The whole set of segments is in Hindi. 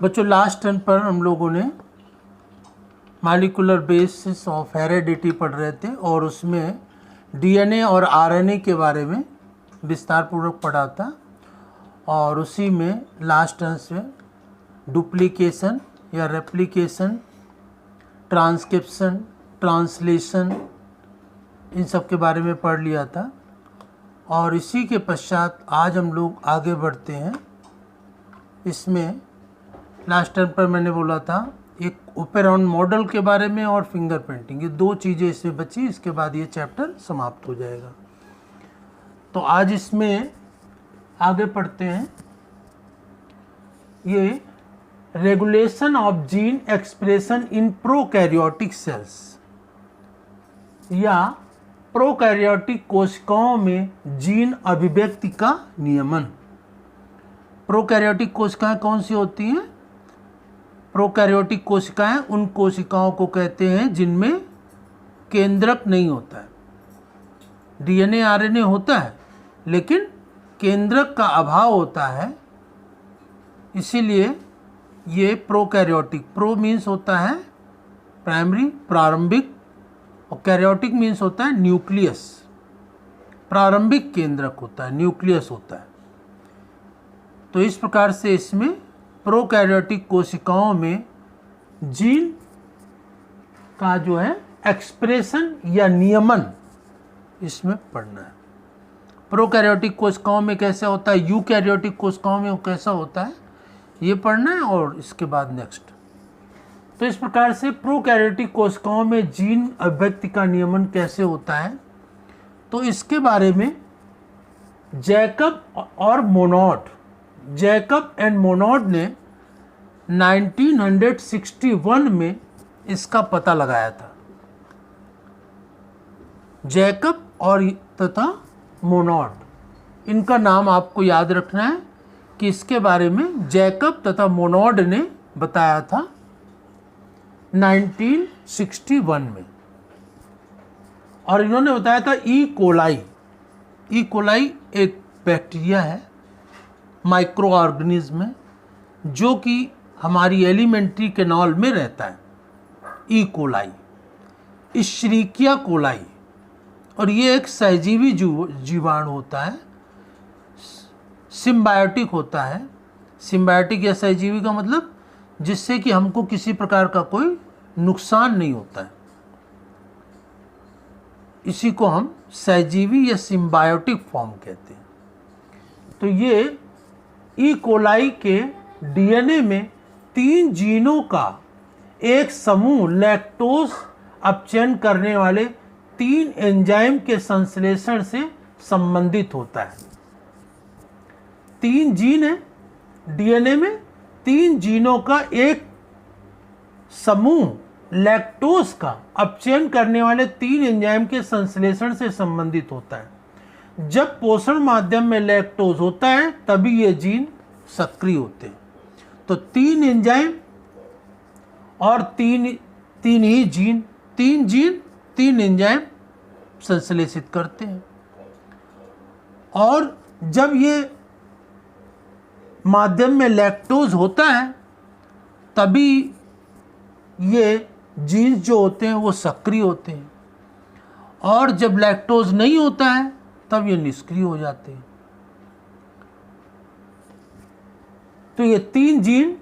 बच्चों लास्ट टर्न पर हम लोगों ने मॉलिक्यूलर बेसिस ऑफ हेरेडिटी पढ़ रहे थे और उसमें डीएनए और आरएनए के बारे में विस्तार पूर्वक पढ़ा था। और उसी में लास्ट टर्न से डुप्लीकेशन या रेप्लिकेशन, ट्रांसक्रिप्शन, ट्रांसलेशन, इन सब के बारे में पढ़ लिया था। और इसी के पश्चात आज हम लोग आगे बढ़ते हैं। इसमें लास्ट टर्म पर मैंने बोला था एक ओपेरॉन मॉडल के बारे में और फिंगर प्रिंटिंग, ये दो चीज़ें इसमें बची, इसके बाद ये चैप्टर समाप्त हो जाएगा। तो आज इसमें आगे पढ़ते हैं। ये regulation of gene expression in prokaryotic cells या प्रोकैरियोटिक कोशिकाओं में जीन अभिव्यक्ति का नियमन। प्रोकैरियोटिक कोशिकाएं कौन सी होती हैं? प्रोकैरियोटिक कोशिकाएं उन कोशिकाओं को कहते हैं जिनमें केंद्रक नहीं होता है। डीएनए आरएनए होता है लेकिन केंद्रक का अभाव होता है, इसीलिए ये प्रोकैरियोटिक। प्रो मीन्स होता है प्राइमरी, प्रारंभिक, और कैरियोटिक मीन्स होता है न्यूक्लियस, प्रारंभिक केंद्रक होता है, न्यूक्लियस होता है। तो इस प्रकार से इसमें प्रोकैरियोटिक कोशिकाओं में जीन का जो है एक्सप्रेशन या नियमन इसमें पढ़ना है। प्रोकैरियोटिक कोशिकाओं में कैसे होता है, यूकैरियोटिक कोशिकाओं में कैसा होता है, ये पढ़ना है और इसके बाद नेक्स्ट। तो इस प्रकार से प्रोकैरियोटिक कोशिकाओं में जीन अभिव्यक्ति का नियमन कैसे होता है, तो इसके बारे में जैकब और मोनोड, जैकब एंड मोनोड ने 1961 में इसका पता लगाया था। जैकब और तथा मोनोड, इनका नाम आपको याद रखना है कि इसके बारे में जैकब तथा मोनोड ने बताया था 1961 में। और इन्होंने बताया था ई कोलाई। ई कोलाई एक बैक्टीरिया है, माइक्रो ऑर्गेनिज्म है, जो कि हमारी एलिमेंट्री कैनाल में रहता है। ई कोलाई, इश्रीकिया कोलाई, और ये एक सहजीवी जीवाणु होता है, सिम्बायोटिक होता है। सिम्बायोटिक या सहजीवी का मतलब जिससे कि हमको किसी प्रकार का कोई नुकसान नहीं होता है, इसी को हम सहजीवी या सिम्बायोटिक फॉर्म कहते हैं। तो ये ई कोलाई के डीएनए में 3 जीनों का एक समूह लैक्टोज अपचयन करने वाले 3 एंजाइम के संश्लेषण से संबंधित होता है। 3 जीन है डीएनए में, 3 जीनों का एक समूह लैक्टोज का अपचयन करने वाले 3 एंजाइम के संश्लेषण से संबंधित होता है। जब पोषण माध्यम में लैक्टोज होता है तभी ये जीन सक्रिय होते हैं। तो 3 एंजाइम और 3 ही जीन, 3 जीन 3 एंजाइम संश्लेषित करते हैं। और जब ये माध्यम में लैक्टोज होता है तभी ये जीन्स जो होते हैं वो सक्रिय होते हैं, और जब लैक्टोज नहीं होता है तब ये निष्क्रिय हो जाते हैं। तो ये 3 जीन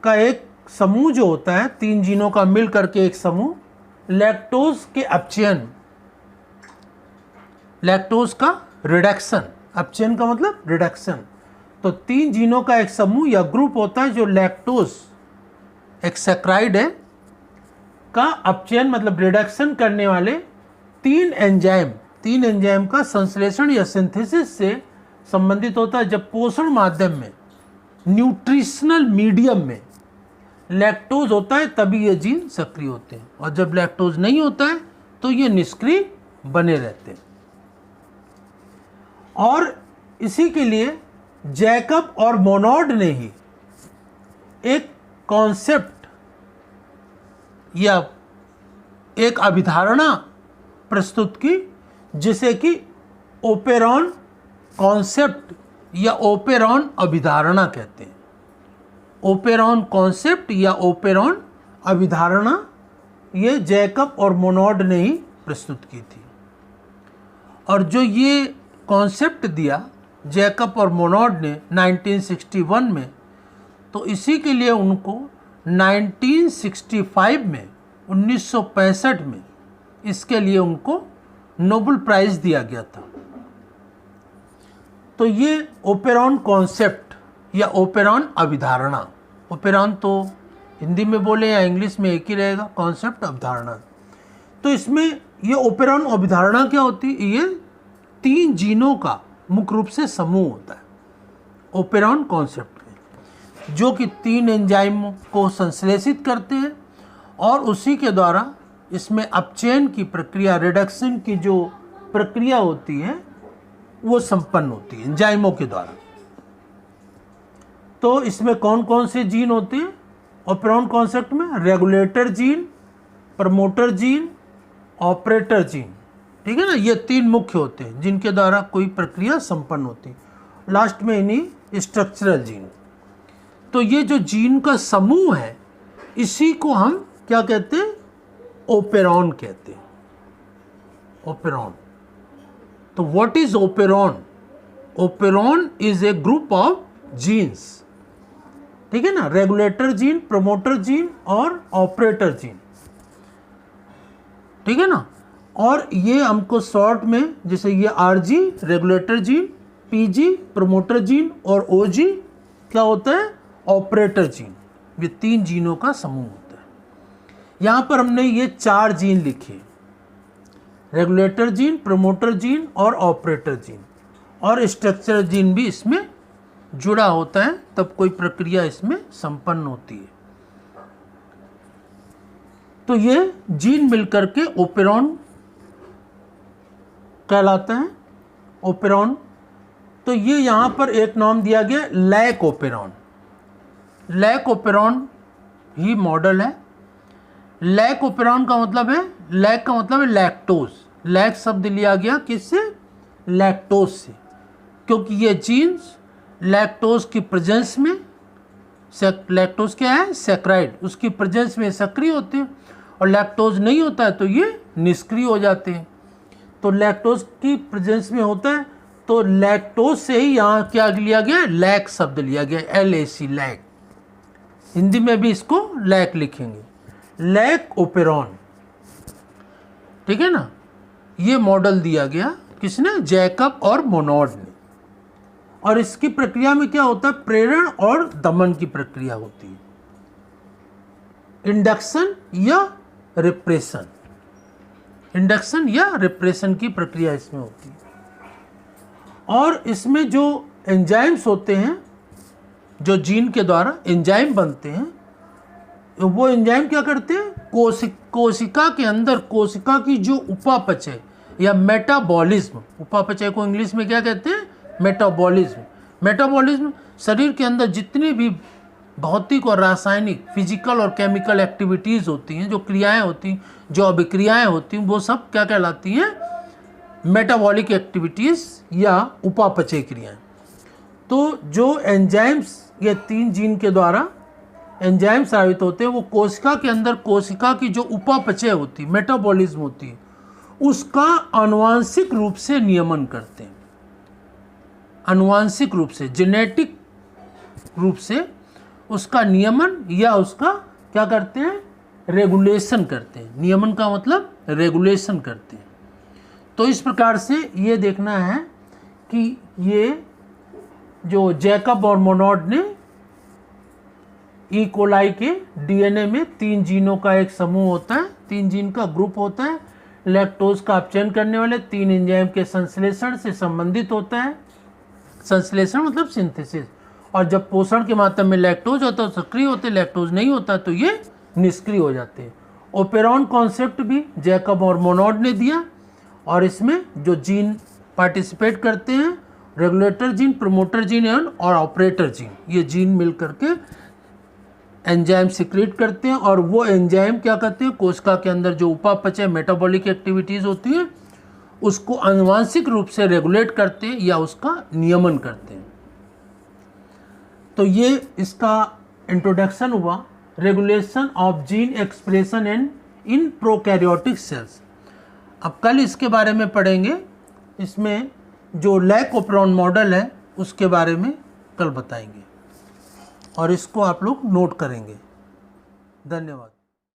का एक समूह जो होता है, 3 जीनों का मिल करके एक समूह लैक्टोज के अपचयन, लैक्टोज का रिडक्शन, अपचयन का मतलब रिडक्शन। तो 3 जीनों का एक समूह या ग्रुप होता है जो लैक्टोज एक सैकराइड है का अपचयन मतलब रिडक्शन करने वाले 3 एंजाइम का संश्लेषण या सिंथेसिस से संबंधित होता है। जब पोषण माध्यम में, न्यूट्रिशनल मीडियम में लैक्टोज होता है तभी ये जीन सक्रिय होते हैं, और जब लैक्टोज नहीं होता है तो ये निष्क्रिय बने रहते हैं। और इसी के लिए जैकब और मोनोड ने ही एक कॉन्सेप्ट या एक अभिधारणा प्रस्तुत की जिसे कि ओपेरॉन कॉन्सेप्ट या ओपेरॉन अभिधारणा कहते हैं। ओपेरॉन कॉन्सेप्ट या ओपेरॉन अभिधारणा ये जैकब और मोनोड ने ही प्रस्तुत की थी। और जो ये कॉन्सेप्ट दिया जैकब और मोनोड ने 1961 में, तो इसी के लिए उनको 1965 में 1965 में इसके लिए उनको नोबेल प्राइज दिया गया था। तो ये ओपेरॉन कॉन्सेप्ट या ओपेरॉन अभिधारणा, ओपेरॉन तो हिंदी में बोले या इंग्लिश में एक ही रहेगा, कॉन्सेप्ट अवधारणा। तो इसमें ये ओपेरॉन अभिधारणा क्या होती है? ये 3 जीनों का मुख्य रूप से समूह होता है ओपेरॉन कॉन्सेप्ट में, जो कि 3 एंजाइम को संश्लेषित करते हैं और उसी के द्वारा इसमें अपचयन की प्रक्रिया, रिडक्शन की जो प्रक्रिया होती है वो संपन्न होती है एंजाइमों के द्वारा। तो इसमें कौन कौन से जीन होते हैं ओपेरॉन कॉन्सेप्ट में? Regulator gene, promoter gene, operator gene, ठीक है ना। ये 3 मुख्य होते हैं जिनके द्वारा कोई प्रक्रिया संपन्न होती है। लास्ट में इन्हीं स्ट्रक्चरल जीन। तो ये जो जीन का समूह है इसी को हम क्या कहते हैं? ओपेरॉन कहते हैं, ओपेरॉन। तो what is operon? Operon is a group of genes, ठीक है ना। रेगुलेटर जीन, प्रोमोटर जीन और ऑपरेटर जीन, ठीक है ना। और ये हमको शॉर्ट में जैसे ये RG regulator gene, PG promoter gene और ओजी क्या होता है? Operator gene. ये 3 जीनों का समूह होता है। यहाँ पर हमने ये 4 जीन लिखे, रेगुलेटर जीन, प्रोमोटर जीन और ऑपरेटर जीन, और स्ट्रक्चरल जीन भी इसमें जुड़ा होता है, तब कोई प्रक्रिया इसमें संपन्न होती है। तो ये जीन मिलकर के ओपेरॉन कहलाता है, ओपेरॉन। तो ये यहाँ पर एक नाम दिया गया लैक ओपेरॉन। लैक ओपेरॉन ही मॉडल है। लैक ओपेरॉन का मतलब है, लैक का मतलब है लैक्टोज। लैक शब्द लिया गया किससे? लैक्टोज से, क्योंकि ये जीन्स लैक्टोज की प्रेजेंस में, लैक्टोज क्या है? सैकराइड, उसकी प्रेजेंस में सक्रिय होते हैं, और लैक्टोज नहीं होता है तो ये निष्क्रिय हो जाते हैं। तो लैक्टोज की प्रेजेंस में होता है, तो लैक्टोज से ही यहाँ क्या लिया गया? लैक शब्द लिया गया, LAC, लैक। हिंदी में भी इसको लैक लिखेंगे, लैक ओपेरॉन, ठीक है ना। ये मॉडल दिया गया किसने? जैकब और मोनोड ने। और इसकी प्रक्रिया में क्या होता है? प्रेरण और दमन की प्रक्रिया होती है, इंडक्शन या रिप्रेशन, इंडक्शन या रिप्रेशन की प्रक्रिया इसमें होती है। और इसमें जो एंजाइम्स होते हैं, जो जीन के द्वारा एंजाइम बनते हैं, वो एंजाइम क्या करते हैं? कोशिका के अंदर कोशिका की जो उपापचय या मेटाबॉलिज्म, उपापचय को इंग्लिश में क्या कहते हैं? मेटाबॉलिज्म। मेटाबॉलिज्म शरीर के अंदर जितनी भी भौतिक और रासायनिक, फिजिकल और केमिकल एक्टिविटीज़ होती हैं, जो क्रियाएं होती हैं, जो अभिक्रियाएं होती हैं, वो सब क्या कहलाती हैं? मेटाबॉलिक एक्टिविटीज़ या उपापचय क्रियाएं। तो जो एंजाइम्स ये 3 जीन के द्वारा एंजाइम साबित होते हैं, वो कोशिका के अंदर कोशिका की जो उपापचय होती है, मेटाबॉलिज्म होती है, उसका आनुवांशिक रूप से नियमन करते हैं। आनुवांशिक रूप से, जेनेटिक रूप से उसका नियमन या उसका क्या करते हैं? रेगुलेशन करते हैं। नियमन का मतलब रेगुलेशन करते हैं। तो इस प्रकार से ये देखना है कि ये जो जैकब और मोनोड ने ई कोलाई के डीएनए में 3 जीनों का एक समूह होता है, 3 जीन का ग्रुप होता है, लैक्टोज का अपचयन करने वाले 3 एंजाइम के संश्लेषण से संबंधित होता है। संश्लेषण मतलब सिंथेसिस। और जब पोषण के मात्रा में लैक्टोज होता है तो सक्रिय होते हैं, लैक्टोज नहीं होता तो ये निष्क्रिय हो जाते हैं। ओपेरॉन कॉन्सेप्ट भी जैकब और मोनोड ने दिया, और इसमें जो जीन पार्टिसिपेट करते हैं, रेगुलेटर जीन, प्रोमोटर जीन और ऑपरेटर जीन, ये जीन मिल करके एंजाइम सिक्रीट करते हैं। और वो एंजाइम क्या करते हैं? कोशिका के अंदर जो उपापचय मेटाबॉलिक एक्टिविटीज़ होती हैं उसको आनुवांशिक रूप से रेगुलेट करते हैं या उसका नियमन करते हैं। तो ये इसका इंट्रोडक्शन हुआ regulation of gene expression in prokaryotic cells. अब कल इसके बारे में पढ़ेंगे, इसमें जो लैकोप्रोन मॉडल है उसके बारे में कल बताएंगे और इसको आप लोग नोट करेंगे। धन्यवाद।